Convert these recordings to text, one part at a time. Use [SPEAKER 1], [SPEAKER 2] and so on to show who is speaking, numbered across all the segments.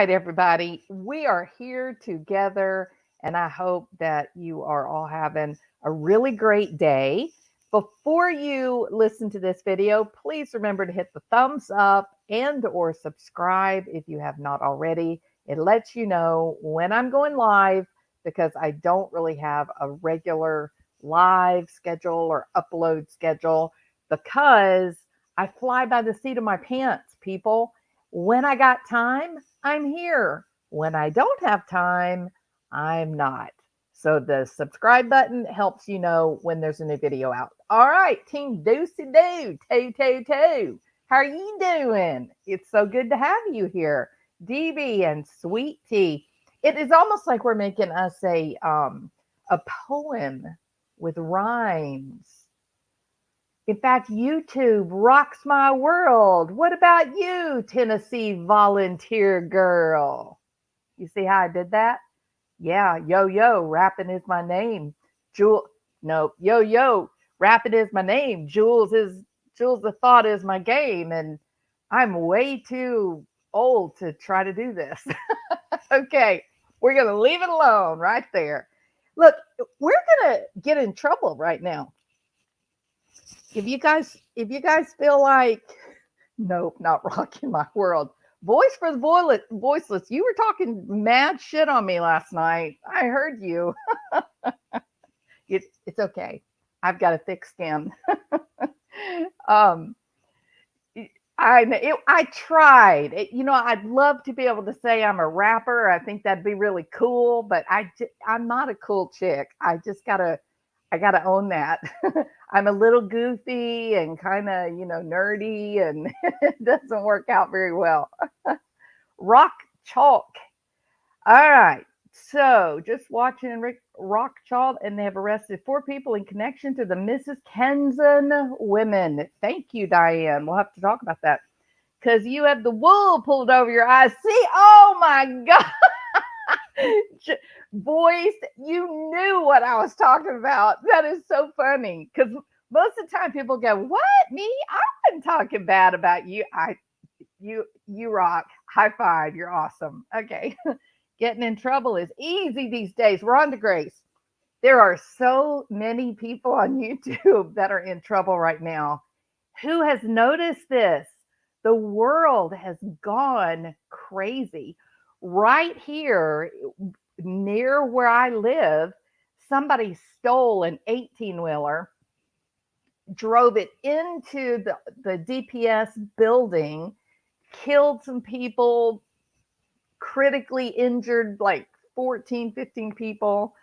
[SPEAKER 1] right, everybody. We are here together, and I hope that you are all having a really great day. Before you listen to this video, please remember to hit the thumbs up and or subscribe if you have not already. It lets you know when I'm going live because I don't really have a regular live schedule or upload schedule because I fly by the seat of my pants, people. When I got time, I'm here. When I don't have time, I'm not. So the subscribe button helps you know when there's a new video out. All right, Team Doocy Doo, toe. How are you doing? It's so good to have you here, DB and Sweet Tea. It is almost like we're making us a poem with rhymes. In fact, YouTube rocks my world. What about you, Tennessee volunteer girl? You see how I did that? Yeah, yo, rapping is my name. Jewel, no, yo, rapping is my name. Jules the thought is my game, and I'm way too old to try to do this. Okay, we're gonna leave it alone right there. Look, we're gonna get in trouble right now if you guys feel like nope, not rocking my world. Voice for the voiceless. You were talking mad shit on me last night. I heard you. It's okay. I've got a thick skin. um, I tried. I'd love to be able to say I'm a rapper. I think that'd be really cool, but I'm not a cool chick. I gotta own that. I'm a little goofy and kind of, nerdy, and it doesn't work out very well. Rock chalk. All right. So just watching Rock Chalk, and they have arrested 4 people in connection to the Mrs. Kenson women. Thank you, Diane. We'll have to talk about that because you have the wool pulled over your eyes. See, oh my God. Voice, you knew what I was talking about. That is so funny because most of the time people go, "What, me? I wasn't talking bad about you." You rock. High five. You're awesome. Okay. Getting in trouble is easy these days. We're on to Grace. There are so many people on YouTube that are in trouble right now. Who has noticed this? The world has gone crazy. Right here, near where I live, somebody stole an 18 wheeler, drove it into the DPS building, killed some people, critically injured like 14, 15 people,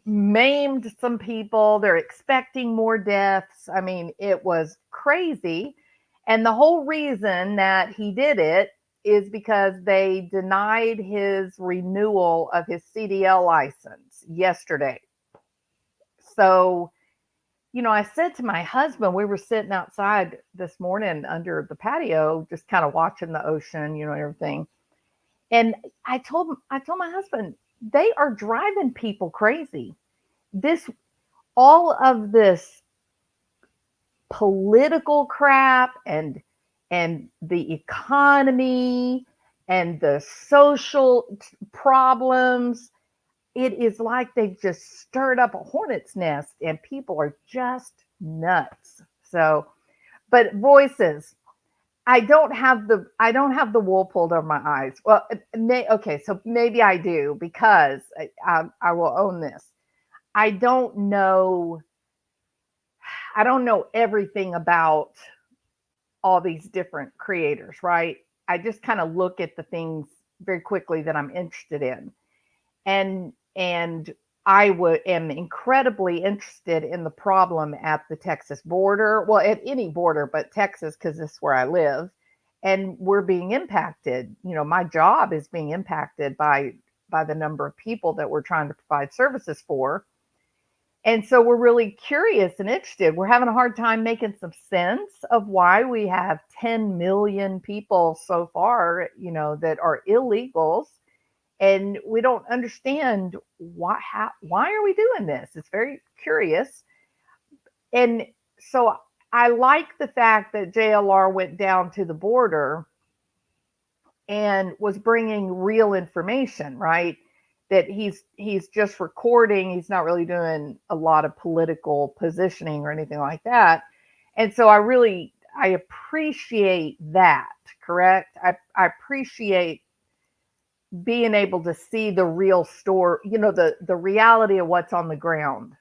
[SPEAKER 1] maimed some people. They're expecting more deaths. I mean, it was crazy. And the whole reason that he did it is because they denied his renewal of his CDL license yesterday. So, I said to my husband, we were sitting outside this morning under the patio, just kind of watching the ocean, everything. And I told my husband, they are driving people crazy. This, all of this political crap and the economy and the social problems, it is like they've just stirred up a hornet's nest and people are just nuts. So, but voices, I don't have the wool pulled over my eyes. Well, okay, so maybe I do because I will own this. I don't know. I don't know everything about all these different creators, right? I just kind of look at the things very quickly that I'm interested in, and am incredibly interested in the problem at the Texas border. Well, at any border, but Texas because this is where I live, and we're being impacted. My job is being impacted by the number of people that we're trying to provide services for. And so we're really curious and interested. We're having a hard time making some sense of why we have 10 million people so far, that are illegals, and we don't understand why are we doing this. It's very curious. And so I like the fact that JLR went down to the border and was bringing real information, right? That he's just recording. He's not really doing a lot of political positioning or anything like that. And so I appreciate that, correct? I appreciate being able to see the real story, the reality of what's on the ground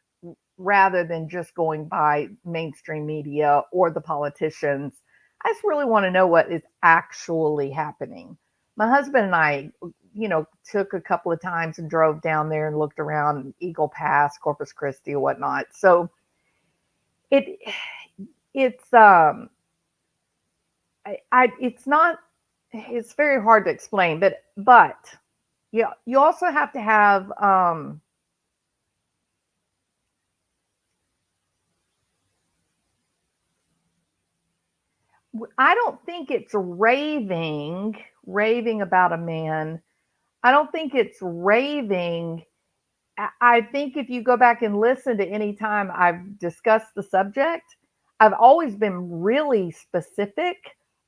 [SPEAKER 1] rather than just going by mainstream media or the politicians. I just really want to know what is actually happening. My husband and I, took a couple of times and drove down there and looked around Eagle Pass, Corpus Christi, or whatnot. So it's it's not, it's very hard to explain, but yeah, you also have to have I don't think it's raving about a man. I don't think it's raving. I think if you go back and listen to any time I've discussed the subject, I've always been really specific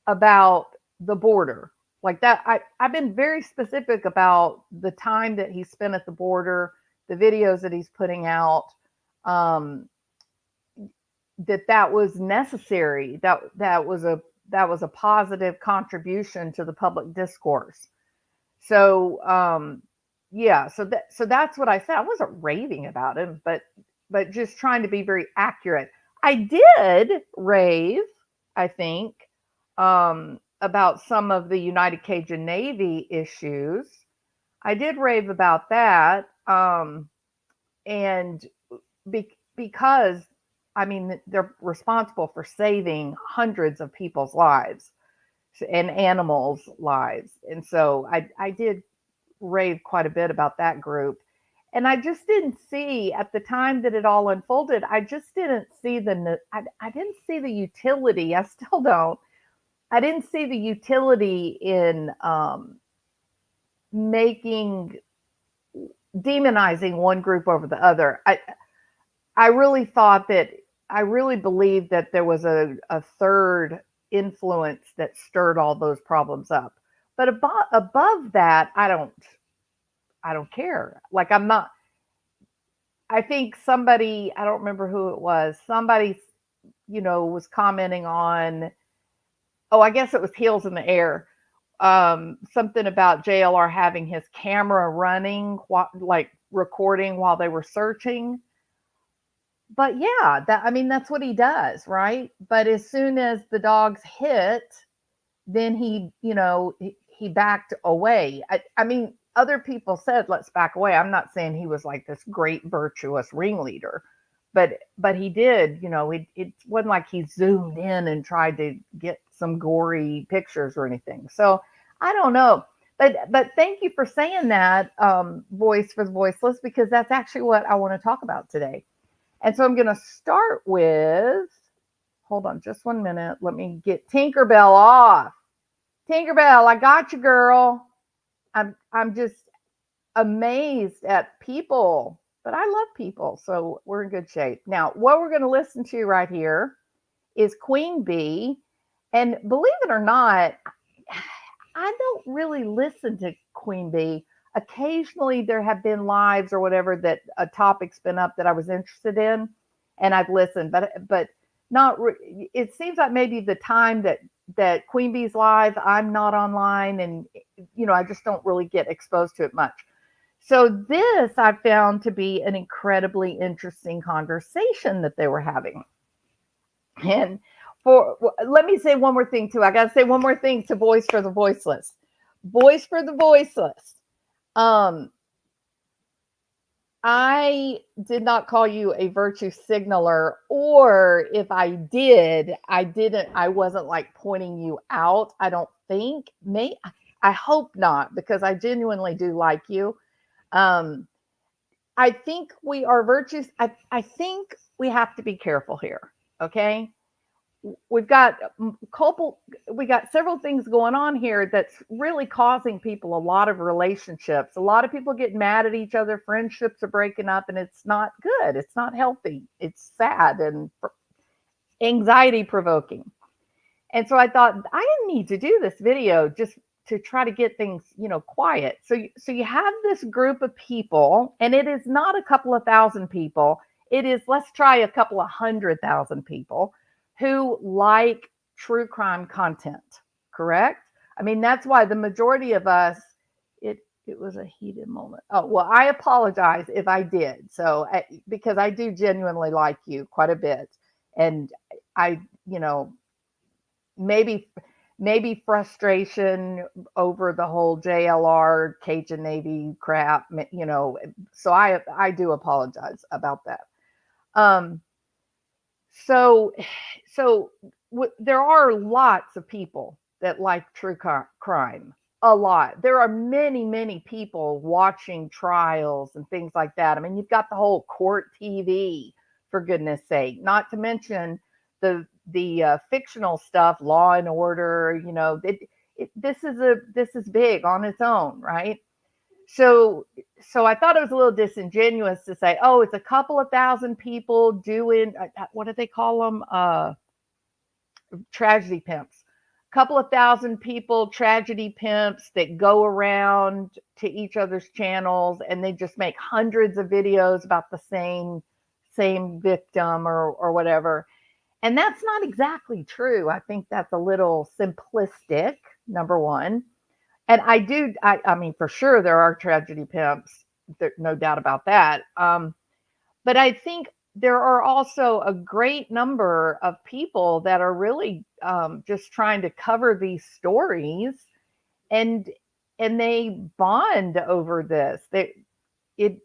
[SPEAKER 1] about the border. Like that, I've been very specific about the time that he spent at the border, the videos that he's putting out, um, that was necessary. That was a positive contribution to the public discourse. So yeah, so that's what I said. I wasn't raving about him, but just trying to be very accurate. I did rave, I think, about some of the United Cajun Navy issues. I did rave about that, and because I mean they're responsible for saving hundreds of people's lives and animals' lives, and so I did rave quite a bit about that group. And I just didn't see at the time that it all unfolded. I just didn't see I didn't see the utility. I still don't. I didn't see the utility in making demonizing one group over the other. I really thought that I really believed that there was a third influence that stirred all those problems up. But above that, I don't care. Like I'm not. I think somebody, I don't remember who it was. Somebody, was commenting on. Oh, I guess it was Heels in the Air. Something about JLR having his camera running, like recording while they were searching. But yeah, I mean that's what he does, right? But as soon as the dogs hit, then he backed away. I mean, other people said let's back away. I'm not saying he was like this great virtuous ringleader, but he did. It wasn't like he zoomed in and tried to get some gory pictures or anything. So I don't know. But thank you for saying that, voice for the voiceless, because that's actually what I want to talk about today. And so I'm going to start with, hold on just 1 minute. Let me get Tinkerbell off. Tinkerbell, I got you, girl. I'm just amazed at people, but I love people, so we're in good shape. Now, what we're going to listen to right here is Queen Bee. And believe it or not, I don't really listen to Queen Bee. Occasionally there have been lives or whatever that a topic's been up that I was interested in and I've listened, but not it seems like maybe the time that Queen Bee's live, I'm not online, and I just don't really get exposed to it much. So this I found to be an incredibly interesting conversation that they were having. And let me say one more thing too. I got to say one more thing to Voice for the Voiceless. Voice for the Voiceless. I did not call you a virtue signaler, or if I did, I wasn't like pointing you out. I don't think. I hope not, because I genuinely do like you. I think we are virtues. I think we have to be careful here. Okay. We've got several things going on here that's really causing people a lot of relationships. A lot of people get mad at each other. Friendships are breaking up, and it's not good. It's not healthy. It's sad and anxiety provoking. And so I thought I didn't need to do this video just to try to get things, quiet. So you have this group of people, and it is not a couple of thousand people. It is, let's try a couple of 100,000 people who like true crime content, correct? I mean, that's why the majority of us, it was a heated moment. Oh, well, I apologize if I did. So, because I do genuinely like you quite a bit. And I, maybe frustration over the whole JLR Cajun Navy crap, so I do apologize about that. Um, so there are lots of people that like true crime. A lot. There are many people watching trials and things like that. I mean, you've got the whole court TV, for goodness sake. Not to mention the fictional stuff, Law and Order. This is big on its own, right? So I thought it was a little disingenuous to say, oh, it's a couple of thousand people doing what do they call them? Tragedy pimps. A couple of thousand people, tragedy pimps that go around to each other's channels, and they just make hundreds of videos about the same victim or whatever. And that's not exactly true. I think that's a little simplistic, number one. And I mean, for sure, there are tragedy pimps, no doubt about that. But I think there are also a great number of people that are really just trying to cover these stories, and they bond over this. It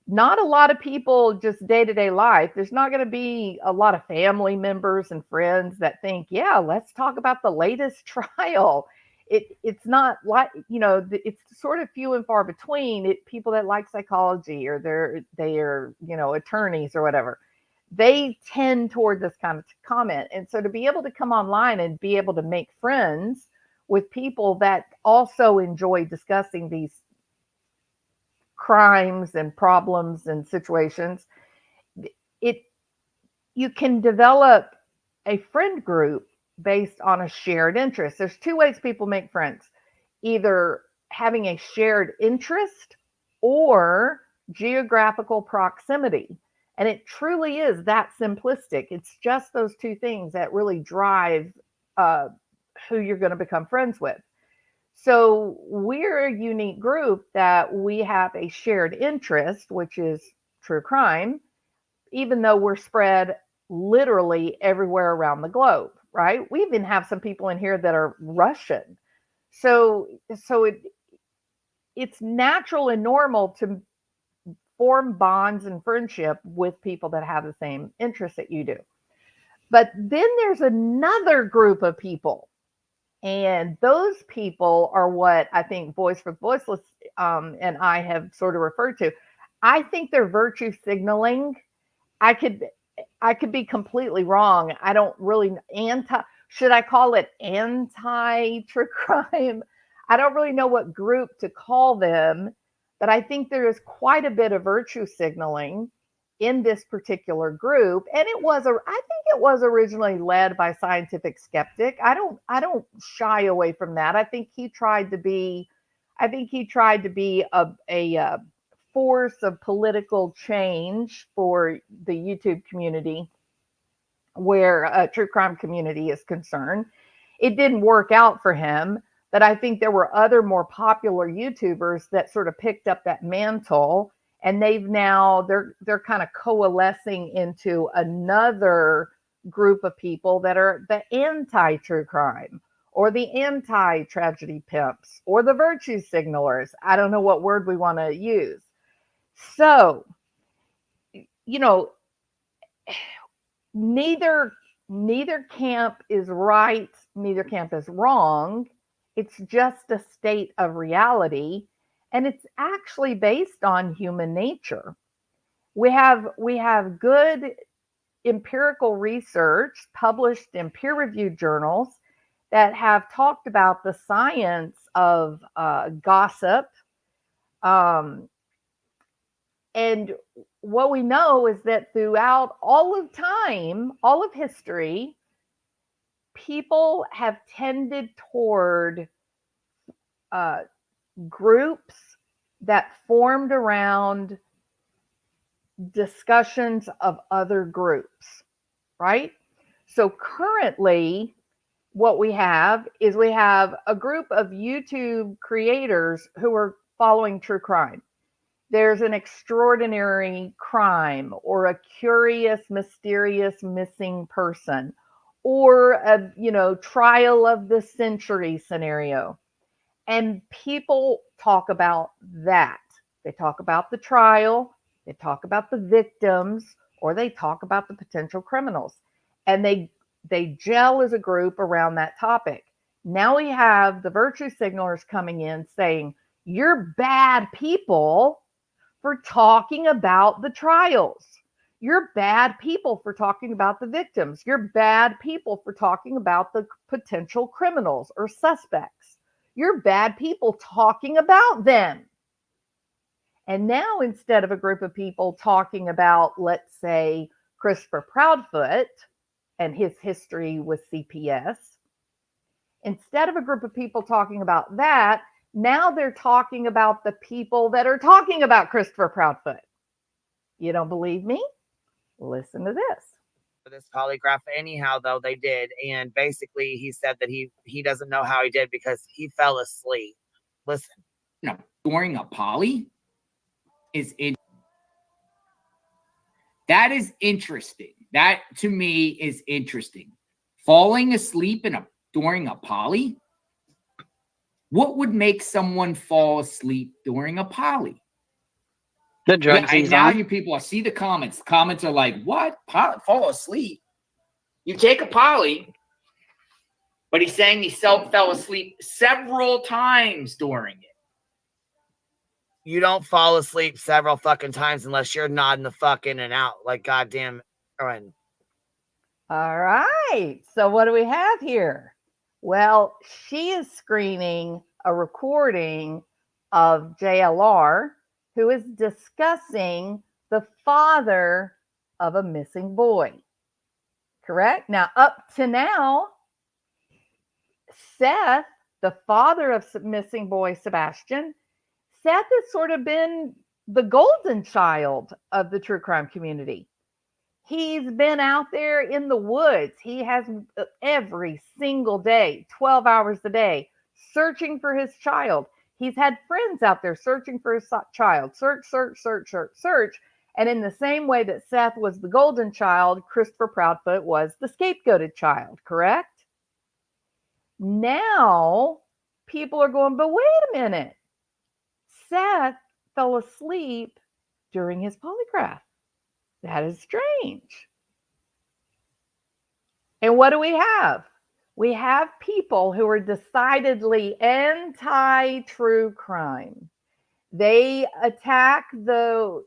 [SPEAKER 1] Not a lot of people just day-to-day life. There's not going to be a lot of family members and friends that think, yeah, let's talk about the latest trial. It's not like, it's sort of few and far between. People that like psychology, or they are, attorneys or whatever, they tend toward this kind of comment. And so to be able to come online and be able to make friends with people that also enjoy discussing these crimes and problems and situations, you can develop a friend group based on a shared interest. There's two ways people make friends: either having a shared interest or geographical proximity. And it truly is that simplistic. It's just those two things that really drive who you're going to become friends with. So we're a unique group that we have a shared interest, which is true crime, even though we're spread literally everywhere around the globe, right? We even have some people in here that are Russian. So it's natural and normal to form bonds and friendship with people that have the same interests that you do. But then there's another group of people, and those people are what I think Voice for the Voiceless and I have sort of referred to. I think they're virtue signaling. I could be completely wrong. I don't really should I call it anti true crime? I don't really know what group to call them, but I think there is quite a bit of virtue signaling in this particular group. And I think it was originally led by Scientific Skeptic. I don't shy away from that. I think he tried to be a force of political change for the YouTube community, where a true crime community is concerned. It didn't work out for him, but I think there were other more popular YouTubers that sort of picked up that mantle, and they're kind of coalescing into another group of people that are the anti-true crime, or the anti-tragedy pimps, or the virtue signalers. I don't know what word we want to use. So, neither camp is right, neither camp is wrong. It's just a state of reality, and it's actually based on human nature. We have good empirical research published in peer-reviewed journals that have talked about the science of gossip. And what we know is that throughout all of time, all of history, people have tended toward groups that formed around discussions of other groups, right? So currently, what we have is we have a group of YouTube creators who are following true crime. There's an extraordinary crime or a curious, mysterious missing person or a, trial of the century scenario. And people talk about that. They talk about the trial, they talk about the victims, or they talk about the potential criminals. And they gel as a group around that topic. Now we have the virtue signalers coming in saying, you're bad people for talking about the trials. You're bad people for talking about the victims. You're bad people for talking about the potential criminals or suspects. You're bad people talking about them. And now, instead of a group of people talking about, let's say, Christopher Proudfoot and his history with CPS, instead of a group of people talking about that, now they're talking about the people that are talking about Christopher Proudfoot. You don't believe me? Listen to this.
[SPEAKER 2] This polygraph anyhow, though they did, and basically he said that he doesn't know how he did because he fell asleep. Listen,
[SPEAKER 3] during a poly that is interesting. That to me is interesting. Falling asleep during a poly. What would make someone fall asleep during a poly?
[SPEAKER 4] The drugs he's
[SPEAKER 3] now
[SPEAKER 4] on.
[SPEAKER 3] You people, I see the comments. The comments are like, what? Fall asleep? You take a poly, but he's saying he fell asleep several times during it.
[SPEAKER 2] You don't fall asleep several fucking times unless you're nodding the fuck in and out like goddamn.
[SPEAKER 1] All right. So what do we have here? Well, she is screening a recording of JLR, who is discussing the father of a missing boy. Correct? Now, up to now, Seth, the father of missing boy Sebastian, Seth has sort of been the golden child of the true crime community. He's been out there in the woods. He has every single day, 12 hours a day, searching for his child. He's had friends out there searching for his child. Search. And in the same way that Seth was the golden child, Christopher Proudfoot was the scapegoated child, correct? Now, people are going, but wait a minute. Seth fell asleep during his polygraph. That is strange. And what do we have? We have people who are decidedly anti-true crime. They attack the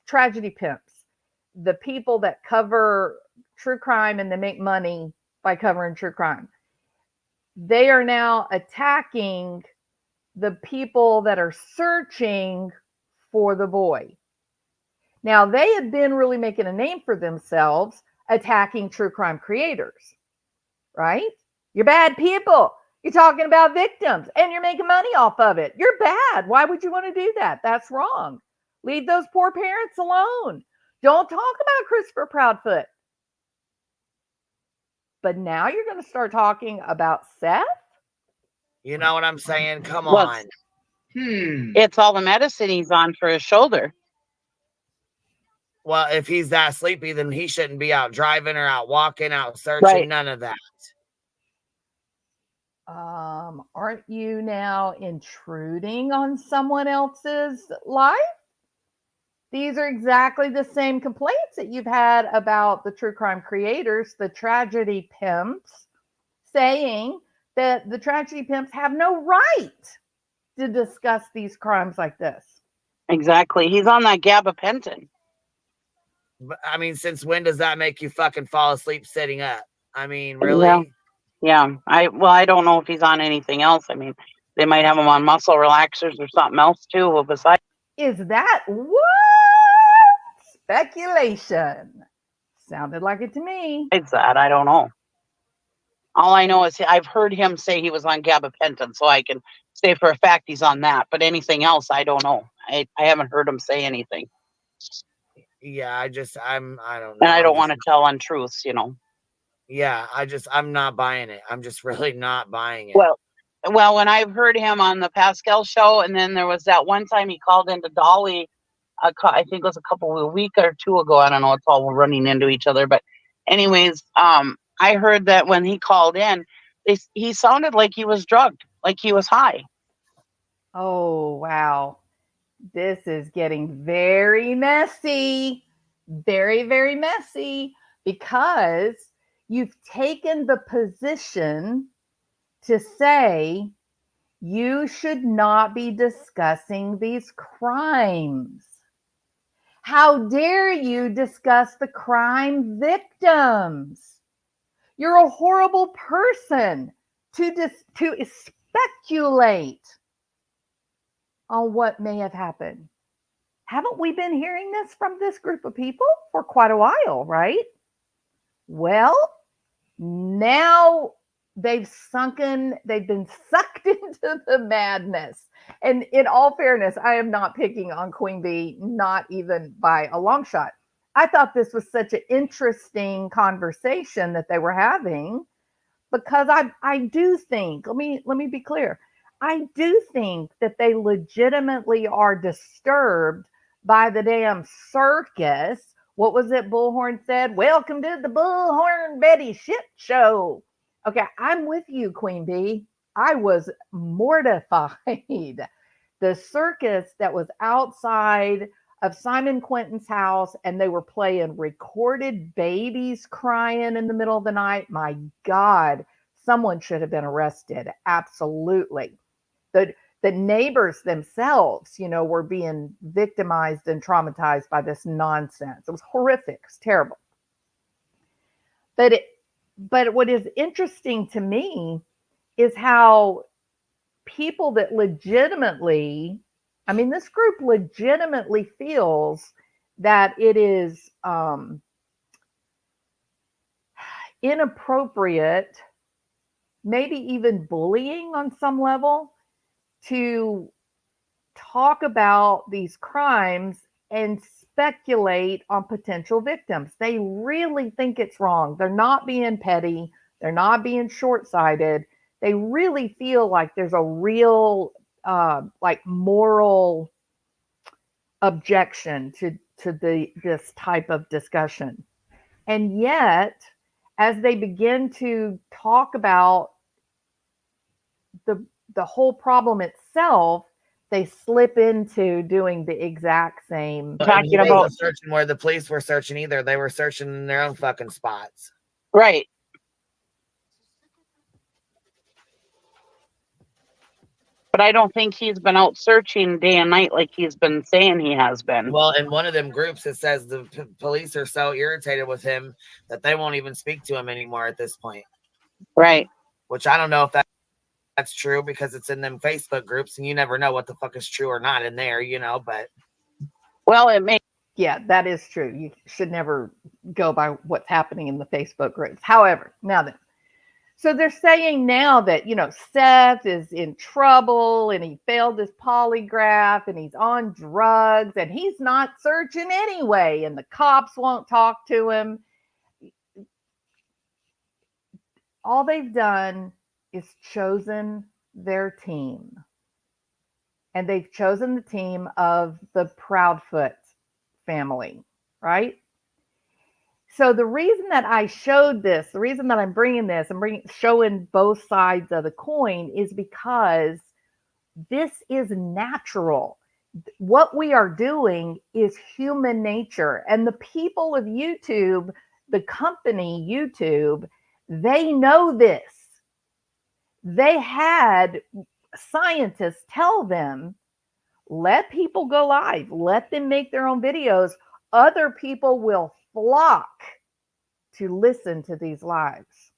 [SPEAKER 1] tragedy pimps, the people that cover true crime and they make money by covering true crime. They are now attacking the people that are searching for the boy. Now, they had been really making a name for themselves attacking true crime creators, right? You're bad people. You're talking about victims and you're making money off of it. You're bad. Why would you want to do that? That's wrong. Leave those poor parents alone. Don't talk about Christopher Proudfoot. But now you're going to start talking about Seth?
[SPEAKER 2] You know what I'm saying? Come on.
[SPEAKER 4] It's all the medicine he's on for his shoulder.
[SPEAKER 2] Well, if he's that sleepy, then he shouldn't be out driving or out walking, out searching, right. None of that.
[SPEAKER 1] Aren't you now intruding on someone else's life? These are exactly the same complaints that you've had about the true crime creators, the tragedy pimps, saying that the tragedy pimps have no right to discuss these crimes like this.
[SPEAKER 4] Exactly. He's on that gabapentin.
[SPEAKER 2] But, I mean, since when does that make you fucking fall asleep sitting up? I mean, really?
[SPEAKER 4] Yeah. I don't know if he's on anything else. I mean, they might have him on muscle relaxers or something else too. Besides,
[SPEAKER 1] is that what? Speculation. Sounded like it to me.
[SPEAKER 4] It's that. I don't know. All I know is I've heard him say he was on gabapentin, so I can say for a fact he's on that. But anything else, I don't know. I haven't heard him say anything.
[SPEAKER 2] Yeah, I don't know.
[SPEAKER 4] And I don't want to tell untruths, you know.
[SPEAKER 2] Yeah, I'm not buying it. I'm just really not buying it.
[SPEAKER 4] Well, when I've heard him on the Pascal show, and then there was that one time he called into Dolly, I think it was a week or two ago. I don't know. It's all running into each other. But anyways, I heard that when he called in, he sounded like he was drugged, like he was high.
[SPEAKER 1] Oh, wow. This is getting very messy. Very, very messy, because you've taken the position to say you should not be discussing these crimes. How dare you discuss the crime victims? You're a horrible person to speculate on what may have happened. Haven't we been hearing this from this group of people for quite a while, right? Well, now they've been sucked into the madness. And in all fairness, I am not picking on Queen Bee, not even by a long shot. I thought this was such an interesting conversation that they were having, because I do think, let me be clear. I do think that they legitimately are disturbed by the damn circus. What was it Bullhorn said? Welcome to the Bullhorn Betty shit show. Okay, I'm with you, Queen Bee. I was mortified. The circus that was outside of Simon Quentin's house, and they were playing recorded babies crying in the middle of the night. My God, someone should have been arrested. Absolutely. The neighbors themselves, were being victimized and traumatized by this nonsense. It was horrific. It was terrible. But what is interesting to me is how people that legitimately, this group legitimately feels that it is inappropriate, maybe even bullying on some level, to talk about these crimes and speculate on potential victims. They really think it's wrong. They're not being petty. They're not being short-sighted. They really feel like there's a real moral objection to this type of discussion. And yet, as they begin to talk about the whole problem itself, they slip into doing the exact same.
[SPEAKER 4] Talking about
[SPEAKER 2] searching where the police were searching either. They were searching in their own fucking spots.
[SPEAKER 4] Right. But I don't think he's been out searching day and night like he's been saying he has been.
[SPEAKER 2] Well, in one of them groups, it says the police are so irritated with him that they won't even speak to him anymore at this point.
[SPEAKER 4] Right.
[SPEAKER 2] Which I don't know if that's true, because it's in them Facebook groups, and you never know what the fuck is true or not in there, but.
[SPEAKER 4] Well, it may.
[SPEAKER 1] Yeah, that is true. You should never go by what's happening in the Facebook groups. However, now then, so they're saying now that, Seth is in trouble and he failed his polygraph and he's on drugs and he's not searching anyway, and the cops won't talk to him. All they've done is chosen their team. And they've chosen the team of the Proudfoot family, right? So the reason that I showed this, the reason that I'm bringing this, showing both sides of the coin, is because this is natural. What we are doing is human nature. And the people of YouTube, the company YouTube, they know this. They had scientists tell them, let people go live, let them make their own videos. Other people will flock to listen to these lives.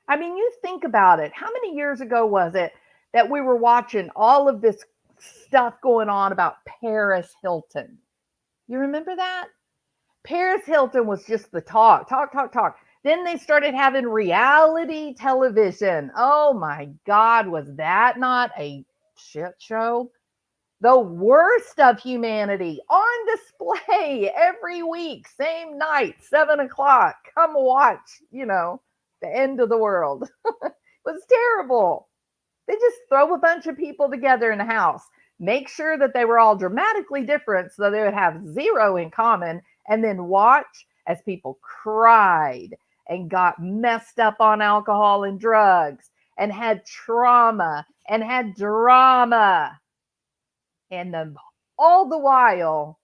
[SPEAKER 1] You think about it. How many years ago was it that we were watching all of this stuff going on about Paris Hilton? You remember that? Paris Hilton was just the talk. Then they started having reality television. Oh my God, was that not a shit show? The worst of humanity on display every week, same night, 7 o'clock. Come watch, the end of the world. It was terrible. They just throw a bunch of people together in a house, make sure that they were all dramatically different so they would have zero in common, and then watch as people cried and got messed up on alcohol and drugs and had trauma and had drama. And all the while,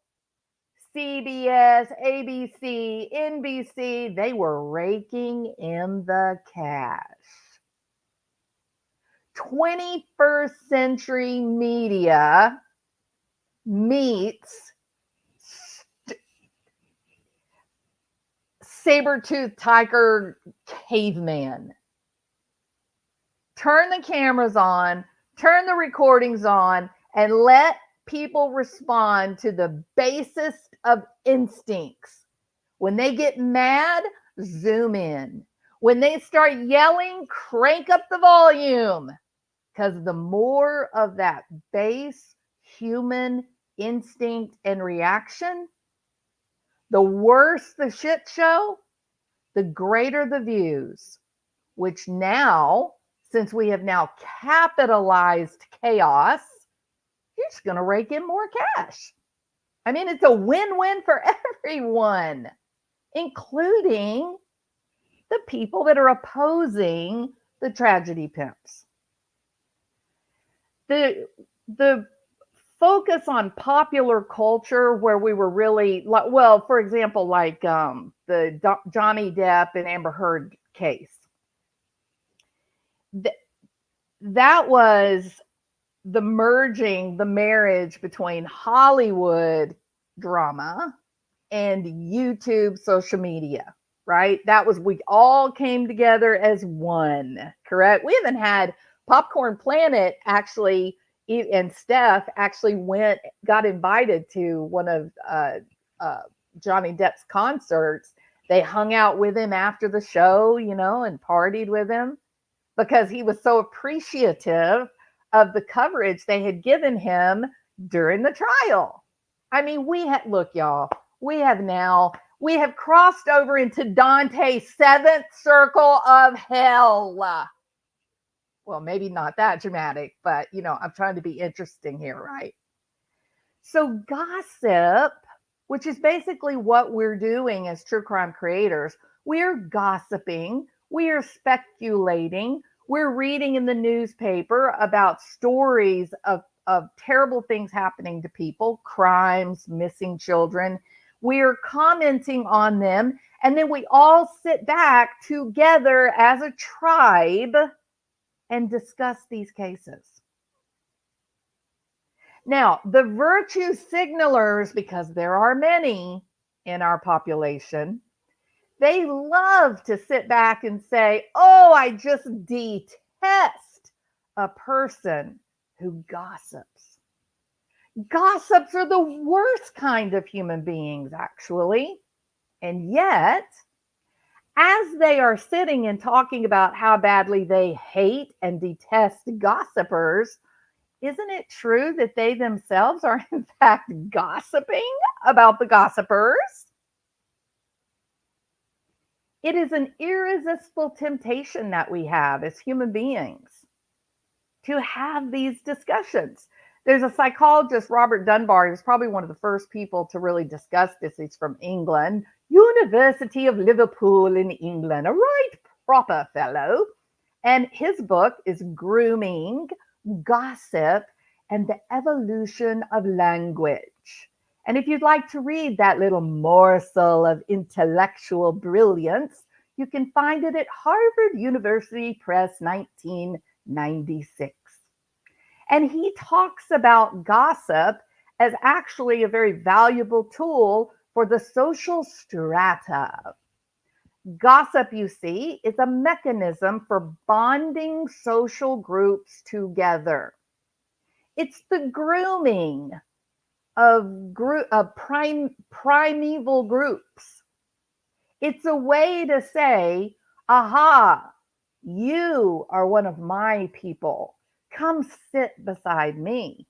[SPEAKER 1] CBS, ABC, NBC, they were raking in the cash. 21st century media meets saber-toothed tiger caveman. Turn the cameras on, turn the recordings on, and let people respond to the basest of instincts. When they get mad, zoom in. When they start yelling, crank up the volume. Because the more of that base human instinct and reaction, the worse the shit show, the greater the views, which now, since we have now capitalized chaos, you're just going to rake in more cash. I mean, it's a win-win for everyone, including the people that are opposing the tragedy pimps. The focus on popular culture where we were really, well, for example, like the Johnny Depp and Amber Heard case. That was the marriage between Hollywood drama and YouTube social media, right? We all came together as one, correct? We haven't had Popcorn Planet actually, and Steph actually got invited to one of Johnny Depp's concerts. They hung out with him after the show, and partied with him because he was so appreciative of the coverage they had given him during the trial. I mean, look, y'all, we have crossed over into Dante's seventh circle of hell. Well, maybe not that dramatic, but I'm trying to be interesting here, right? So gossip, which is basically what we're doing as true crime creators, we're gossiping, we are speculating, we're reading in the newspaper about stories of terrible things happening to people, crimes, missing children. We're commenting on them, and then we all sit back together as a tribe and discuss these cases. Now, the virtue signalers, because there are many in our population, they love to sit back and say, oh, I just detest a person who gossips. Gossips are the worst kind of human beings, actually. And yet, as they are sitting and talking about how badly they hate and detest gossipers, isn't it true that they themselves are in fact gossiping about the gossipers? It is an irresistible temptation that we have as human beings to have these discussions. There's a psychologist, Robert Dunbar, he was probably one of the first people to really discuss this. He's from England, University of Liverpool in England, a right proper fellow. And his book is Grooming, Gossip, and the Evolution of Language. And if you'd like to read that little morsel of intellectual brilliance, you can find it at Harvard University Press, 1996. And he talks about gossip as actually a very valuable tool for the social strata. Gossip, you see, is a mechanism for bonding social groups together. It's the grooming of primeval groups. It's a way to say, aha, you are one of my people. Come sit beside me.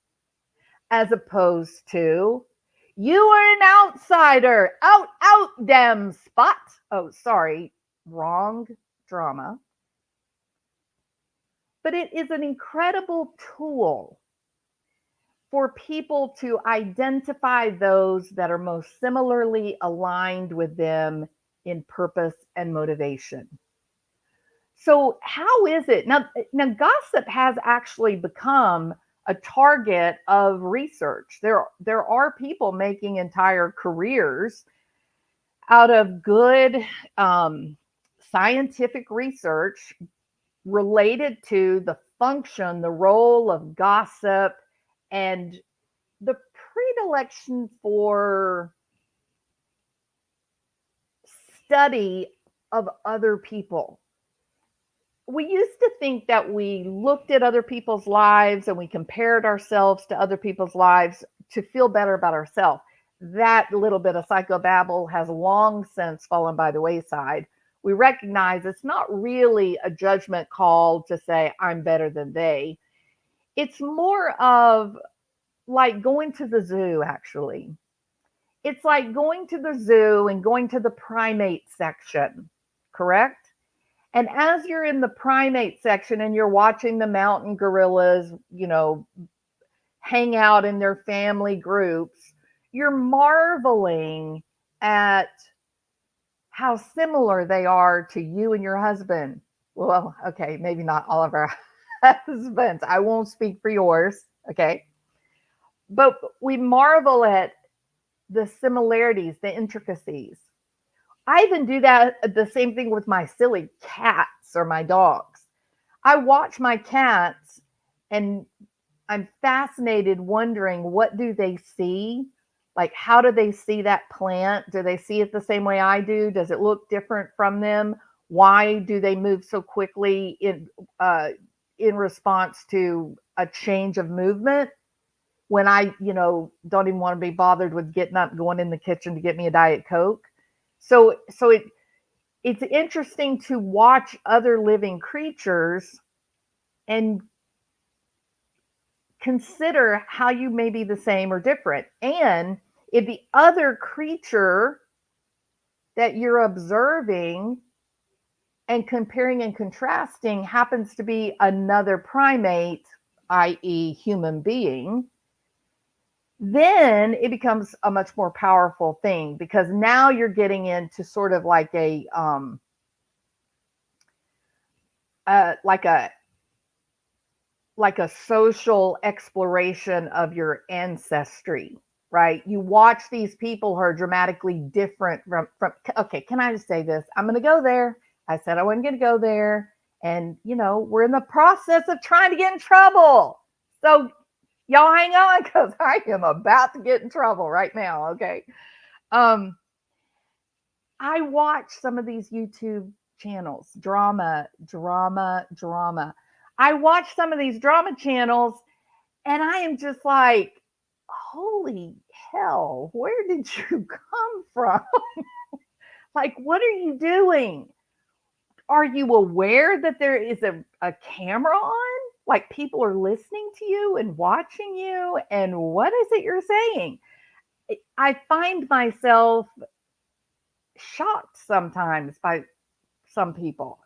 [SPEAKER 1] As opposed to, you are an outsider. Out, out, damn spot. Oh, sorry, wrong drama. But it is an incredible tool for people to identify those that are most similarly aligned with them in purpose and motivation. So how is it now gossip has actually become a target of research. There are people making entire careers out of good scientific research related to the function, the role of gossip, and the predilection for study of other people. We used to think that we looked at other people's lives and we compared ourselves to other people's lives to feel better about ourselves. That little bit of psychobabble has long since fallen by the wayside. We recognize it's not really a judgment call to say, I'm better than they. It's more of like going to the zoo, actually. It's like going to the zoo and going to the primate section, correct? And as you're in the primate section and you're watching the mountain gorillas, hang out in their family groups, you're marveling at how similar they are to you and your husband. Well, okay, maybe not all of our husbands. I won't speak for yours, okay? But we marvel at the similarities, the intricacies. I even do the same thing with my silly cats or my dogs. I watch my cats and I'm fascinated wondering, what do they see? Like, how do they see that plant? Do they see it the same way I do? Does it look different from them? Why do they move so quickly in response to a change of movement? When I, don't even want to be bothered with getting up, going in the kitchen to get me a Diet Coke. So it's interesting to watch other living creatures and consider how you may be the same or different. And if the other creature that you're observing and comparing and contrasting happens to be another primate, i.e. human being, then it becomes a much more powerful thing, because now you're getting into sort of like a social exploration of your ancestry, right? You watch these people who are dramatically different from okay, can I just say this? I'm going to go there. I said I wasn't going to go there. And, we're in the process of trying to get in trouble. So y'all hang on, because I am about to get in trouble right now, okay? I watch some of these YouTube channels, drama. I watch some of these drama channels and I am just like, holy hell, where did you come from? Like, what are you doing? Are you aware that there is a camera on? Like, people are listening to you and watching you, and what is it you're saying? I find myself shocked sometimes by some people.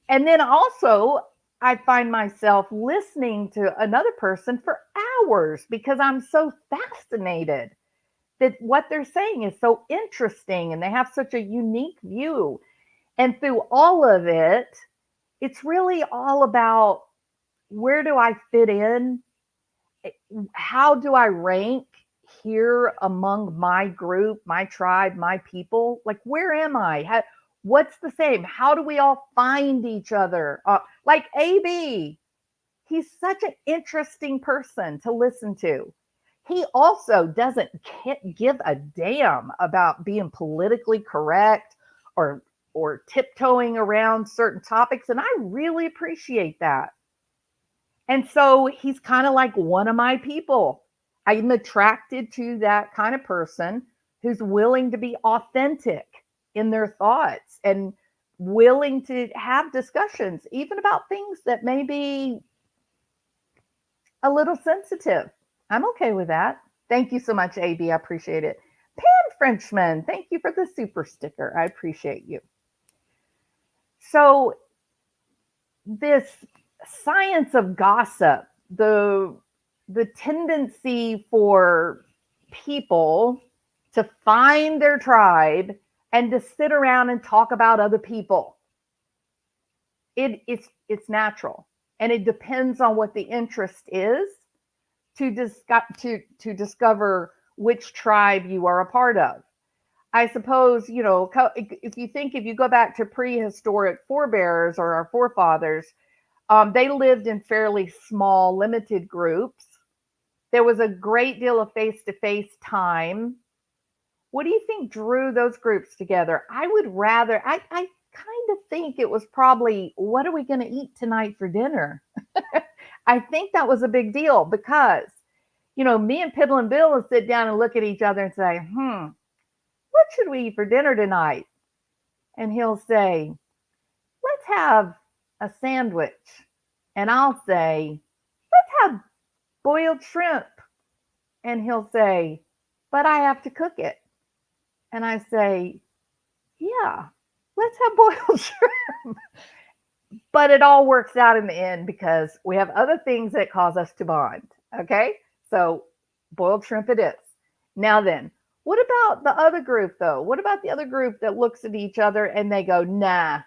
[SPEAKER 1] And then also, I find myself listening to another person for hours because I'm so fascinated that what they're saying is so interesting and they have such a unique view. And through all of it, it's really all about, where do I fit in? How do I rank here among my group, my tribe, my people? Like, where am I? What's the same? How do we all find each other? Like AB, he's such an interesting person to listen to. He also doesn't give a damn about being politically correct or tiptoeing around certain topics, and I really appreciate that. And so he's kind of like one of my people. I'm attracted to that kind of person who's willing to be authentic in their thoughts and willing to have discussions, even about things that may be a little sensitive. I'm okay with that. Thank you so much, AB. I appreciate it. Pan Frenchman, thank you for the super sticker. I appreciate you. So, this science of gossip, the tendency for people to find their tribe and to sit around and talk about other people. It's natural, and it depends on what the interest is to discover which tribe you are a part of. I suppose, you know, if you go back to prehistoric forebears or our forefathers, they lived in fairly small, limited groups. There was a great deal of face-to-face time. What do you think drew those groups together? I kind of think it was probably, what are we going to eat tonight for dinner? I think that was a big deal because, you know, me and Pibble and Bill would sit down and look at each other and say, what should we eat for dinner tonight? And he'll say, let's have a sandwich. And I'll say, let's have boiled shrimp. And he'll say, but I have to cook it. And I say, yeah, let's have boiled shrimp. But it all works out in the end because we have other things that cause us to bond. Okay? So boiled shrimp it is. Now then, what about the other group though? What about the other group that looks at each other and they go, nah.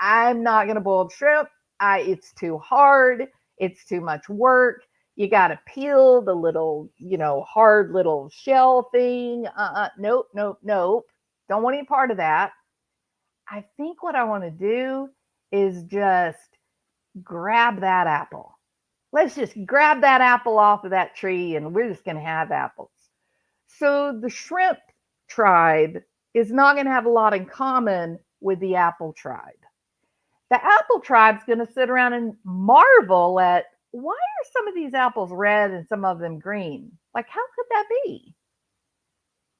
[SPEAKER 1] I'm not going to boil shrimp. It's too hard. It's too much work. You got to peel the little, hard little shell thing. Nope. Don't want any part of that. I think what I want to do is just grab that apple. Let's just grab that apple off of that tree and we're just going to have apples. So the shrimp tribe is not going to have a lot in common with the apple tribe. The apple tribe's going to sit around and marvel at, why are some of these apples red and some of them green? Like, how could that be?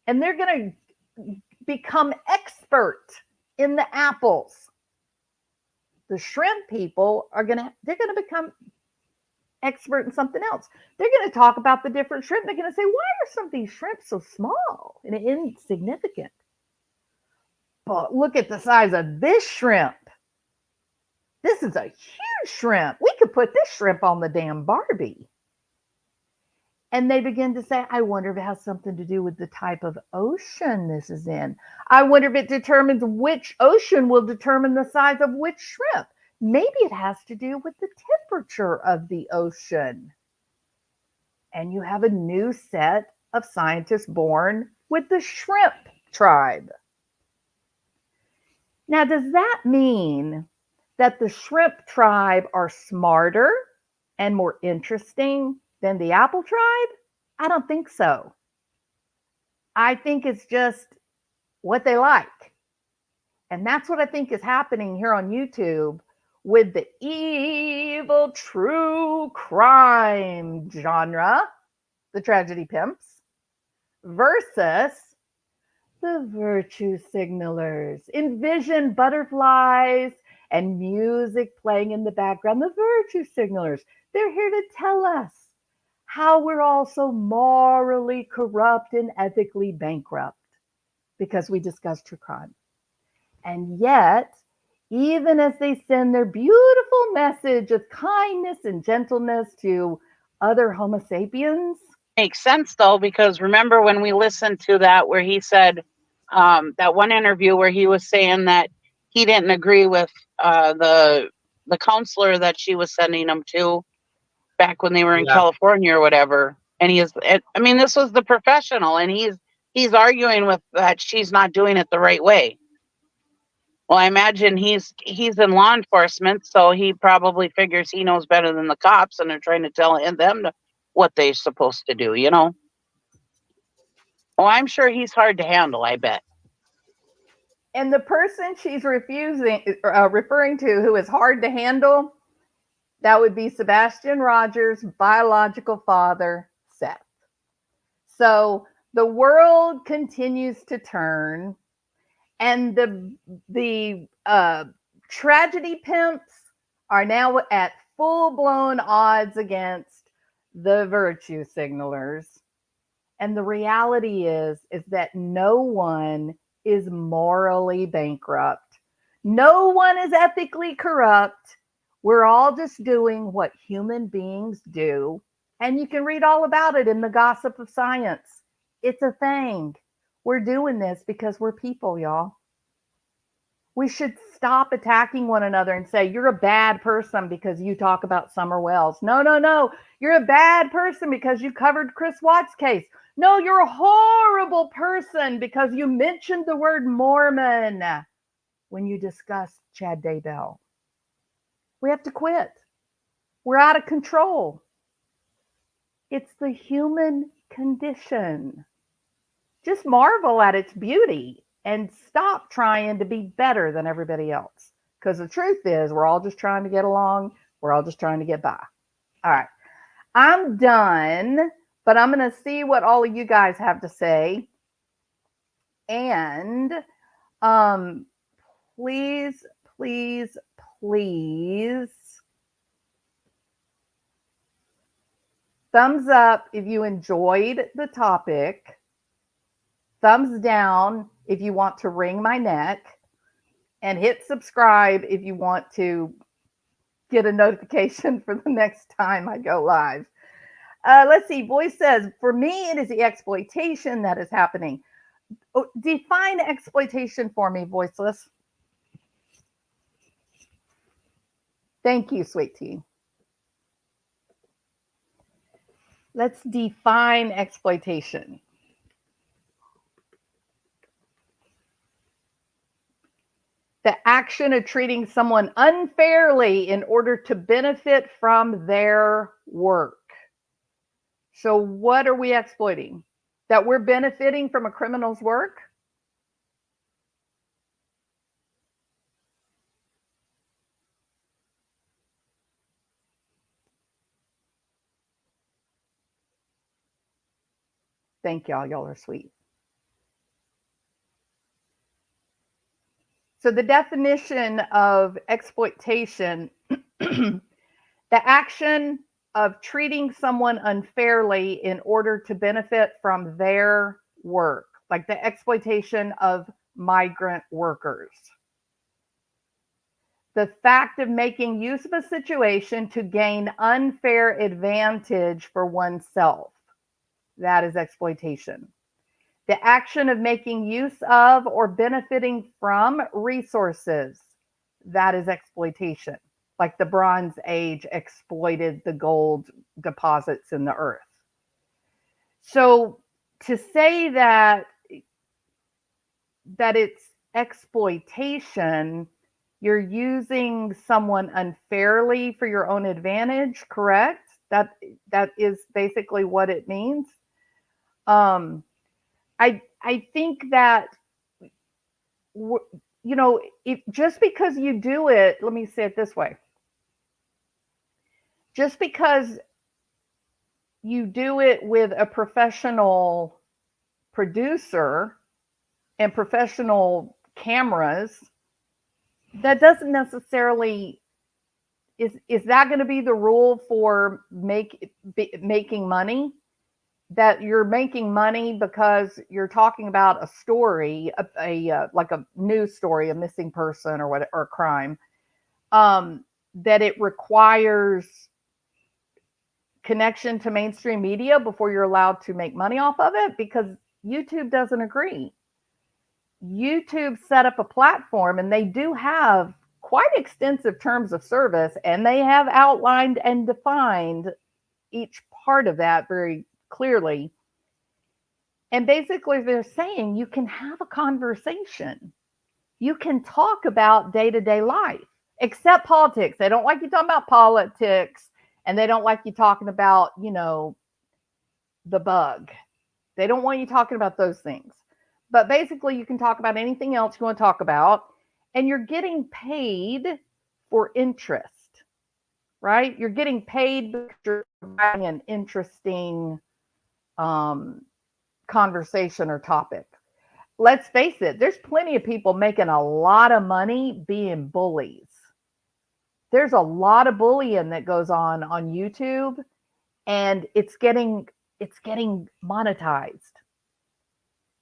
[SPEAKER 1] And they're going to become expert in the apples. The shrimp people they're going to become expert in something else. They're going to talk about the different shrimp. They're going to say, why are some of these shrimp so small and insignificant? But look at the size of this shrimp. This is a huge shrimp. We could put this shrimp on the damn Barbie. And they begin to say, I wonder if it has something to do with the type of ocean this is in. I wonder if it determines which ocean will determine the size of which shrimp. Maybe it has to do with the temperature of the ocean. And you have a new set of scientists born with the shrimp tribe. Now, does that mean that the shrimp tribe are smarter and more interesting than the apple tribe? I don't think so. I think it's just what they like. And that's what I think is happening here on YouTube with the evil true crime genre, the tragedy pimps, versus the virtue signalers. Envision butterflies and music playing in the background. The virtue signalers, they're here to tell us how we're all so morally corrupt and ethically bankrupt because we discuss true crime. And yet, even as they send their beautiful message of kindness and gentleness to other Homo sapiens.
[SPEAKER 4] Makes sense though, because remember when we listened to that where he said, that one interview where he was saying that he didn't agree with the counselor that she was sending him to back when they were in California or whatever. And this was the professional, and he's arguing with that she's not doing it the right way. Well, I imagine he's in law enforcement, so he probably figures he knows better than the cops, and they're trying to tell them what they're supposed to do, Well, I'm sure he's hard to handle, I bet.
[SPEAKER 1] And the person she's referring to who is hard to handle, that would be Sebastian Rogers' biological father, Seth. So the world continues to turn And the tragedy pimps are now at full-blown odds against the virtue signalers. And the reality is that no one is morally bankrupt. No one is ethically corrupt. We're all just doing what human beings do. And you can read all about it in the Gossip of Science. It's a thing. We're doing this because we're people, y'all. We should stop attacking one another and say, you're a bad person because you talk about Summer Wells. No, no, no. You're a bad person because you covered Chris Watts' case. No, you're a horrible person because you mentioned the word Mormon when you discussed Chad Daybell. We have to quit. We're out of control. It's the human condition. Just marvel at its beauty and stop trying to be better than everybody else. Because the truth is, we're all just trying to get along. We're all just trying to get by. All right. I'm done, but I'm going to see what all of you guys have to say. And please, please, please, thumbs up if you enjoyed the topic. Thumbs down if you want to wring my neck. And hit subscribe if you want to get a notification for the next time I go live. Let's see. Voice says, for me, it is the exploitation that is happening. Oh, define exploitation for me, Voiceless. Thank you, Sweet Tea. Let's define exploitation. The action of treating someone unfairly in order to benefit from their work. So what are we exploiting? That we're benefiting from a criminal's work? Thank y'all. Y'all are sweet. So the definition of exploitation, the action of treating someone unfairly in order to benefit from their work, like the exploitation of migrant workers. The fact of making use of a situation to gain unfair advantage for oneself. That is exploitation. The action of making use of or benefiting from resources. That is exploitation. Like the Bronze Age exploited the gold deposits in the earth. So to say that it's exploitation, you're using someone unfairly for your own advantage, correct? That is basically what it means. I think that, you know, if just because you do it, let me say it this way. Just because you do it with a professional producer and professional cameras, that doesn't necessarily, is that going to be the rule for making money? That you're making money because you're talking about a story, like a news story, a missing person or a crime, that it requires connection to mainstream media before you're allowed to make money off of it? Because YouTube doesn't agree. YouTube set up a platform and they do have quite extensive terms of service, and they have outlined and defined each part of that very clearly. And basically they're saying you can have a conversation. You can talk about day-to-day life, except politics. They don't like you talking about politics, and they don't like you talking about, you know, the bug. They don't want you talking about those things. But basically you can talk about anything else you want to talk about, and you're getting paid for interest, right? You're getting paid because you're providing an interesting conversation or topic. let's face it, there's plenty of people making a lot of money being bullies. There's a lot of bullying that goes on YouTube, and it's getting monetized.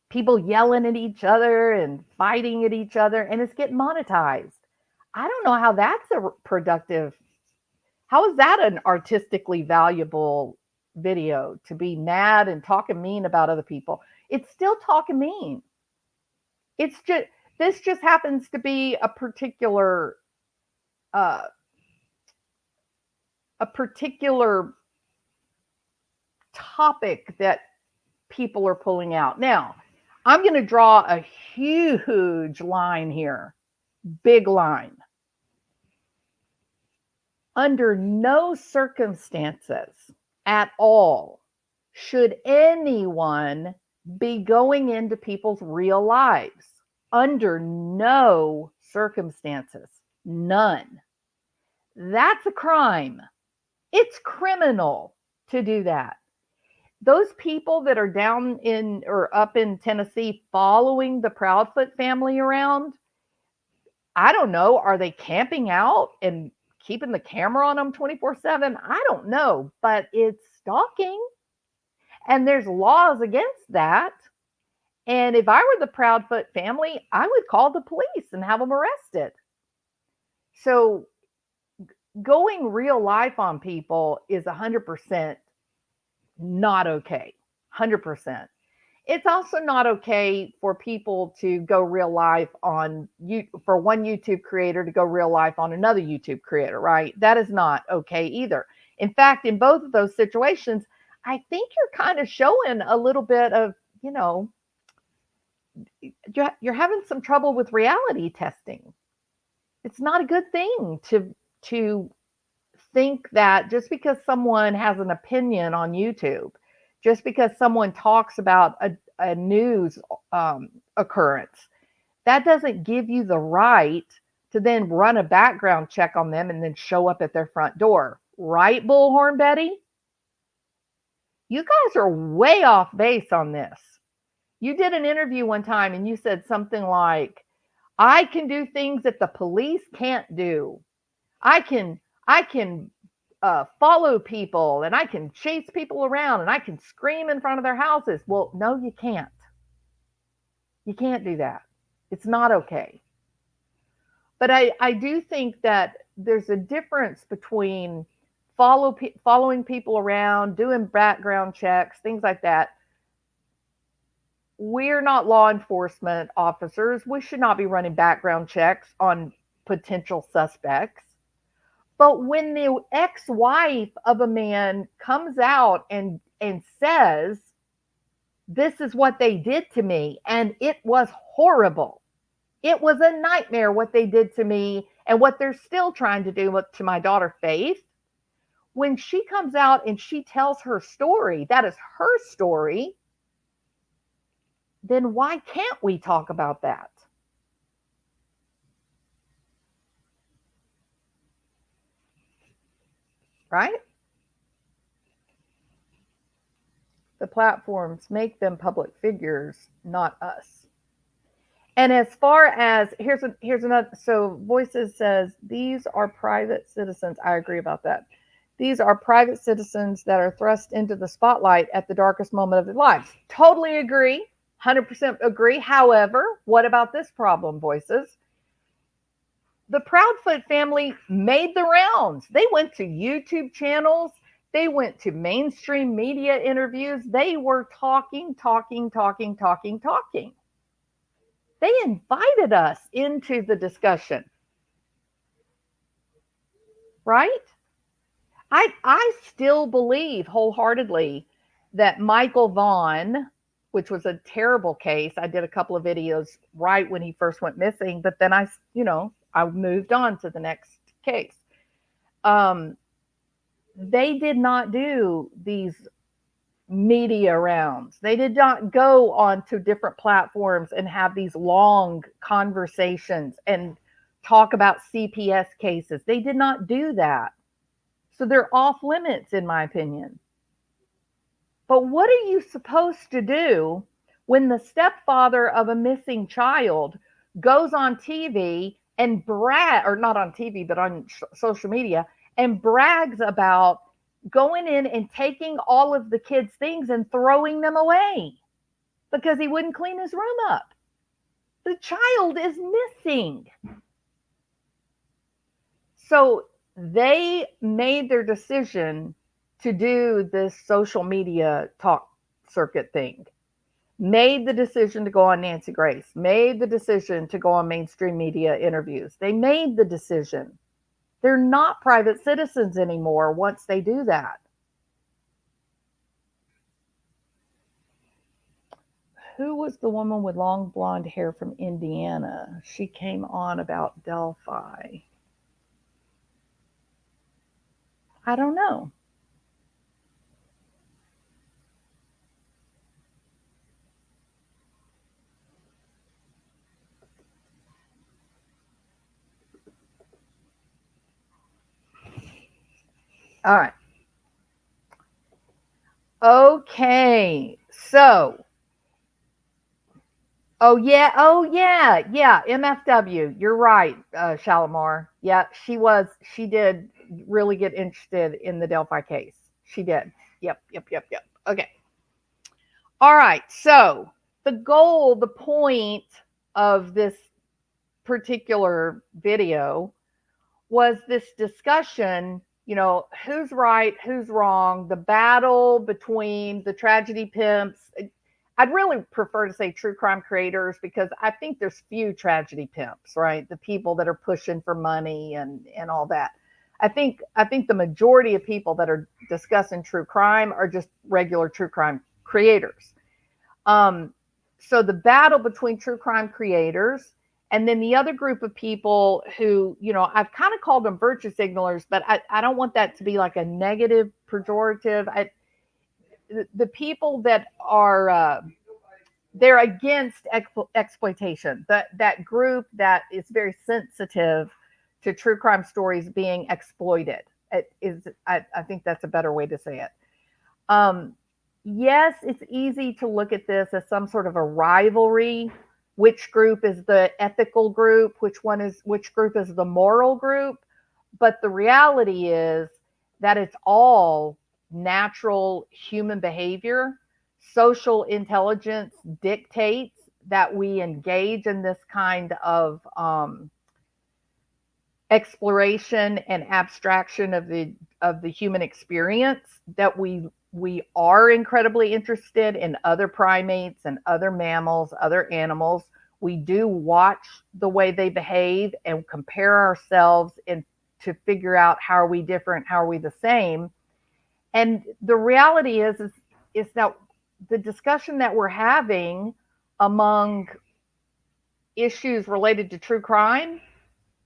[SPEAKER 1] People yelling at each other and fighting at each other, and it's getting monetized. I don't know how that's a productive. How is that an artistically valuable video, to be mad and talking mean about other people? It's still talking mean. It's just, this just happens to be a particular topic that people are pulling out. Now, I'm going to draw a huge line here, big line. Under no circumstances at all should anyone be going into people's real lives. Under no circumstances, none. That's a crime. It's criminal to do that. Those people that are down in or up in Tennessee following the Proudfoot family around, I don't know, are they camping out and keeping the camera on them 24/7? I don't know, but it's stalking. And there's laws against that. And if I were the Proudfoot family, I would call the police and have them arrested. So going real life on people is 100% not okay. 100%. It's also not okay for people to go real life on you, for one YouTube creator to go real life on another YouTube creator, right? That is not okay either. In fact, in both of those situations, I think you're kind of showing a little bit of, you know, you're having some trouble with reality testing. It's not a good thing to think that just because someone has an opinion on YouTube, just because someone talks about a news occurrence, that doesn't give you the right to then run a background check on them and then show up at their front door. Right, Bullhorn Betty? You guys are way off base on this. You did an interview one time and you said something like, I can do things that the police can't do. I can follow people and I can chase people around and I can scream in front of their houses. Well, no, you can't. You can't do that. It's not okay. But I do think that there's a difference between following people around, doing background checks, things like that. We're not law enforcement officers. We should not be running background checks on potential suspects. But when the ex-wife of a man comes out and says, this is what they did to me, and it was horrible. It was a nightmare what they did to me and what they're still trying to do to my daughter, Faith. When she comes out and she tells her story, that is her story, then why can't we talk about that? Right? The platforms make them public figures, not us. And as far as, here's another, so Voices says, these are private citizens. I agree about that. These are private citizens that are thrust into the spotlight at the darkest moment of their lives. Totally agree. 100% agree. However, what about this problem, Voices? The Proudfoot family made the rounds. They went to YouTube channels. They went to mainstream media interviews. They were talking. They invited us into the discussion. Right? I still believe wholeheartly that Michael Vaughn, which was a terrible case. I did a couple of videos right when he first went missing, but then I moved on to the next case. They did not do these media rounds. They did not go on to different platforms and have these long conversations and talk about CPS cases. They did not do that. So they're off limits, in my opinion. But what are you supposed to do when the stepfather of a missing child goes on TV and or not on TV, but on social media, and brags about going in and taking all of the kids' things and throwing them away because he wouldn't clean his room up. The child is missing. So they made their decision to do this social media talk circuit thing, made the decision to go on Nancy Grace, made the decision to go on mainstream media interviews. They made the decision. They're not private citizens anymore once they do that. Who was the woman with long blonde hair from Indiana? She came on about Delphi. I don't know. All right. Okay. So, oh yeah, MFW. You're right, Shalimar. Yeah, she did really get interested in the Delphi case. She did. Yep. Okay. All right. So the point of this particular video was this discussion, who's right, who's wrong, the battle between the tragedy pimps. I'd really prefer to say true crime creators because I think there's few tragedy pimps, right? The people that are pushing for money and all that. I think the majority of people that are discussing true crime are just regular true crime creators. So the battle between true crime creators and then the other group of people who, I've kind of called them virtue signalers, but I don't want that to be like a negative pejorative. The people that are, they're against exploitation. That group that is very sensitive to true crime stories being exploited. I think that's a better way to say it. Yes, it's easy to look at this as some sort of a rivalry. Which group is the ethical group? Which group is the moral group? But the reality is that it's all natural human behavior. Social intelligence dictates that we engage in this kind of exploration and abstraction of the human experience, that we are incredibly interested in other primates and other mammals, other animals. We do watch the way they behave and compare ourselves to figure out how are we different, how are we the same. And the reality is that the discussion that we're having among issues related to true crime,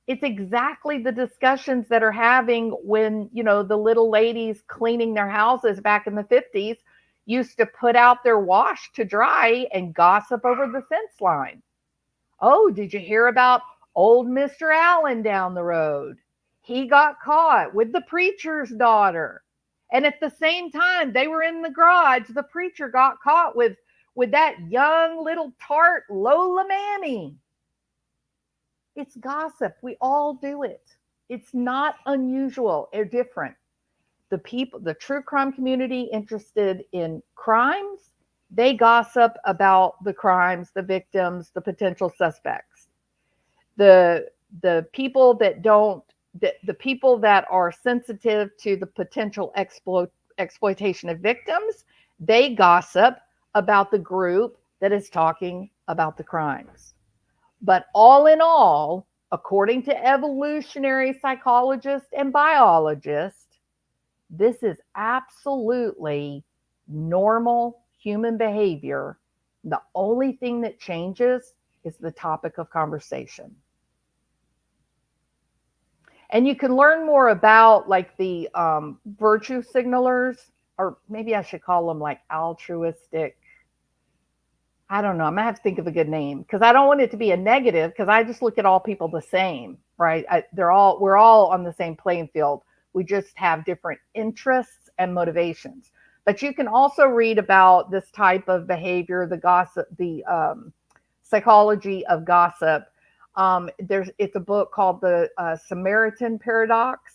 [SPEAKER 1] it's exactly the discussions that are having when, the little ladies cleaning their houses back in the 50s used to put out their wash to dry and gossip over the fence line. Oh, did you hear about old Mr. Allen down the road? He got caught with the preacher's daughter. And at the same time, they were in the garage. The preacher got caught with that young little tart Lola Mammy. It's gossip. We all do it. It's not unusual or different. The true crime community interested in crimes, they gossip about the crimes, the victims, the potential suspects. The people that don't, the people that are sensitive to the potential exploitation of victims, they gossip about the group that is talking about the crimes. But all in all, according to evolutionary psychologists and biologists, this is absolutely normal human behavior. The only thing that changes is the topic of conversation. And you can learn more about like the virtue signalers, or maybe I should call them like altruistic. I don't know. I'm gonna have to think of a good name because I don't want it to be a negative, because I just look at all people the same, right? We're all on the same playing field. We just have different interests and motivations. But you can also read about this type of behavior, the gossip, the psychology of gossip. It's a book called the Samaritan Paradox,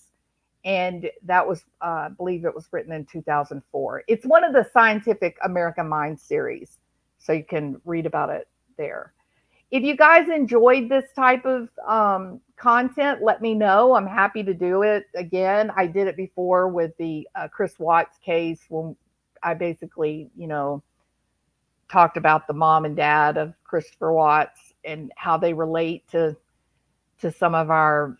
[SPEAKER 1] and that was, I believe, it was written in 2004. It's one of the Scientific American Mind series, so you can read about it there. If you guys enjoyed this type of content, let me know. I'm happy to do it again. I did it before with the Chris Watts case, when I basically, talked about the mom and dad of Christopher Watts and how they relate to some of our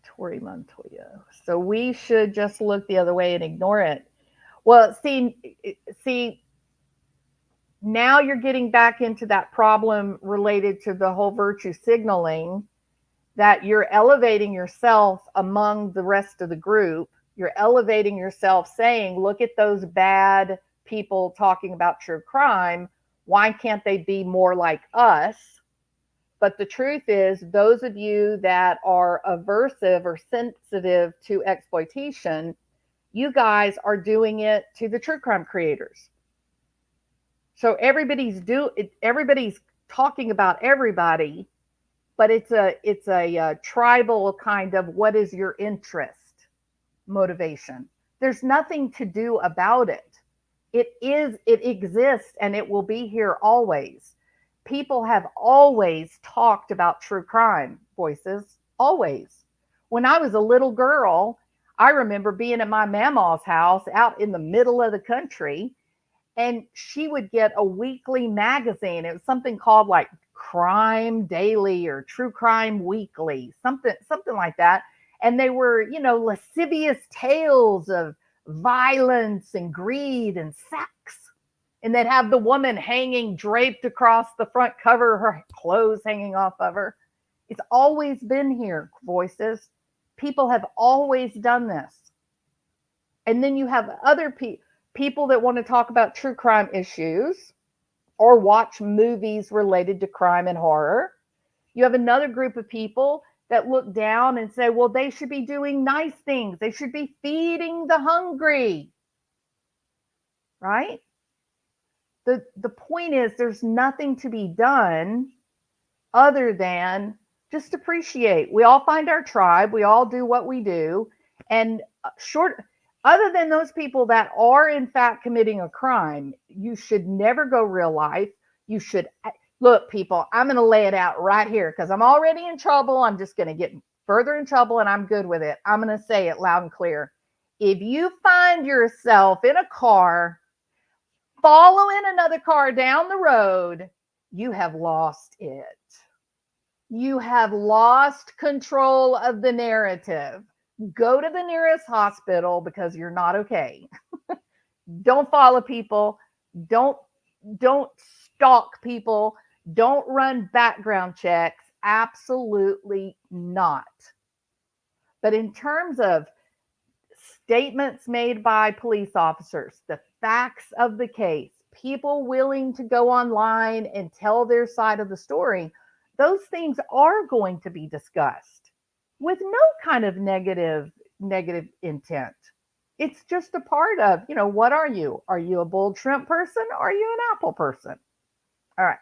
[SPEAKER 1] Tori Montoya. So we should just look the other way and ignore it. Well, see, now you're getting back into that problem related to the whole virtue signaling, that you're elevating yourself among the rest of the group. You're elevating yourself saying, look at those bad people talking about true crime. Why can't they be more like us? But the truth is, those of you that are aversive or sensitive to exploitation, you guys are doing it to the true crime creators. So everybody's talking about everybody, but it's a tribal kind of, what is your interest motivation. There's nothing to do about it. It exists, and it will be here always. People have always talked about true crime, voices, always. When I was a little girl, I remember being at my mama's house out in the middle of the country, and she would get a weekly magazine. It was something called like Crime Daily or True Crime Weekly, something like that. And they were, lascivious tales of violence and greed and sex. And they'd have the woman hanging draped across the front cover, her clothes hanging off of her. It's always been here, voices. People have always done this. And then you have other people that want to talk about true crime issues or watch movies related to crime and horror. You have another group of people that look down and say, well, they should be doing nice things. They should be feeding the hungry, right? The point is, there's nothing to be done other than just appreciate. We all find our tribe. We all do what we do. And other than those people that are in fact committing a crime, you should never go real life. You should, look, people, I'm going to lay it out right here because I'm already in trouble. I'm just going to get further in trouble, and I'm good with it. I'm going to say it loud and clear. If you find yourself in a car following another car down the road, you have lost it. You have lost control of the narrative. Go to the nearest hospital because you're not okay. Don't follow people. Don't stalk people. Don't run background checks. Absolutely not. But in terms of statements made by police officers, the facts of the case, people willing to go online and tell their side of the story, those things are going to be discussed with no kind of negative intent. It's just a part of, what are you? Are you a boiled shrimp person or are you an apple person? All right.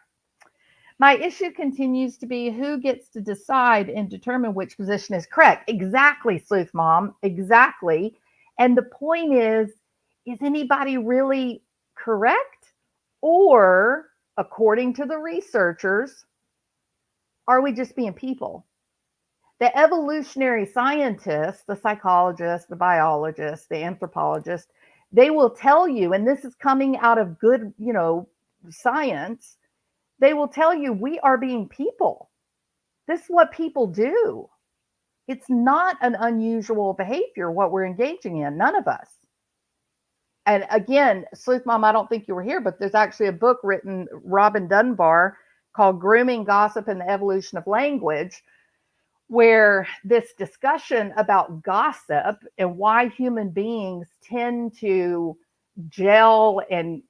[SPEAKER 1] My issue continues to be who gets to decide and determine which position is correct. Exactly, Sleuth Mom. Exactly. And the point is anybody really correct? Or, according to the researchers, are we just being people? The evolutionary scientists, the psychologists, the biologists, the anthropologists, they will tell you, and this is coming out of good, science, they will tell you we are being people. This is what people do. It's not an unusual behavior, what we're engaging in, none of us. And again, Sleuth Mom, I don't think you were here, but there's actually a book written, Robin Dunbar, called Grooming, Gossip, and the Evolution of Language, where this discussion about gossip and why human beings tend to gel and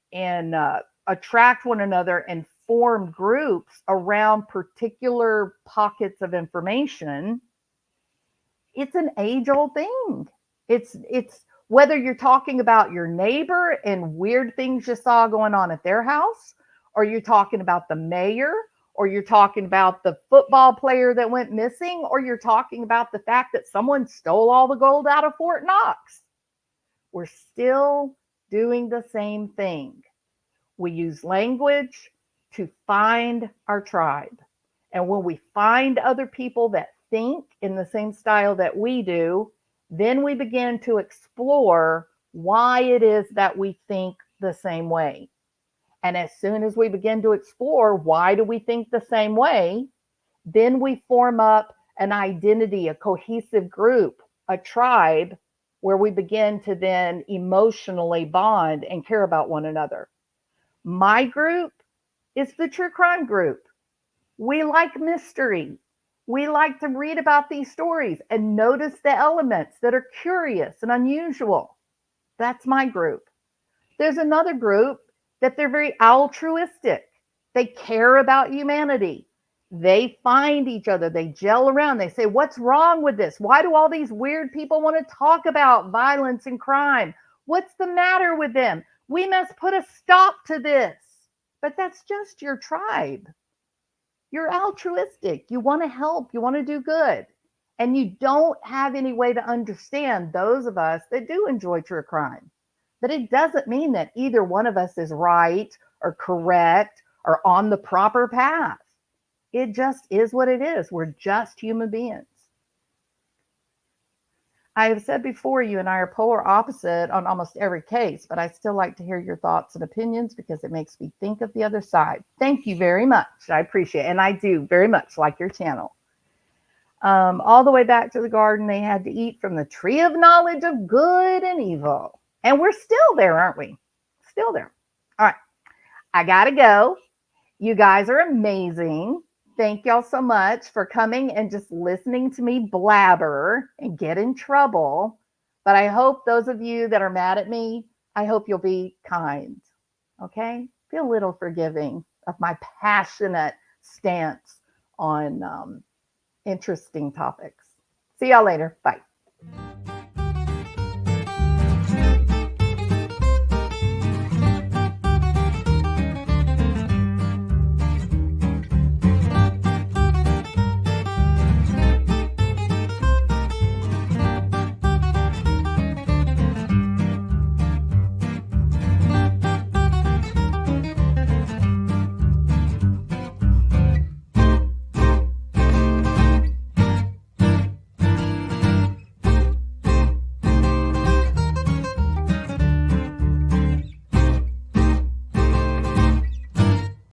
[SPEAKER 1] attract one another and form groups around particular pockets of information It's an age-old thing. It's whether you're talking about your neighbor and weird things you saw going on at their house, or you're talking about the mayor, or you're talking about the football player that went missing, or you're talking about the fact that someone stole all the gold out of Fort Knox. We're still doing the same thing. We use language to find our tribe. And when we find other people that think in the same style that we do, then we begin to explore why it is that we think the same way. And as soon as we begin to explore why do we think the same way, then we form up an identity, a cohesive group, a tribe, where we begin to then emotionally bond and care about one another. My group is the true crime group. We like mystery. We like to read about these stories and notice the elements that are curious and unusual. That's my group. There's another group that they're very altruistic. They care about humanity. They find each other. They gel around. They say, what's wrong with this? Why do all these weird people want to talk about violence and crime? What's the matter with them? We must put a stop to this. But that's just your tribe. You're altruistic. You want to help. You want to do good. And you don't have any way to understand those of us that do enjoy true crime. But it doesn't mean that either one of us is right or correct or on the proper path. It just is what it is. We're just human beings. I have said before, you and I are polar opposite on almost every case, but I still like to hear your thoughts and opinions because it makes me think of the other side. Thank you very much. I appreciate it. And I do very much like your channel. All the way back to the garden, they had to eat from the tree of knowledge of good and evil. And we're still there, aren't we? Still there. All right. I got to go. You guys are amazing. Thank y'all so much for coming and just listening to me blabber and get in trouble. But I hope those of you that are mad at me, I hope you'll be kind. Okay? Be a little forgiving of my passionate stance on interesting topics. See y'all later. Bye.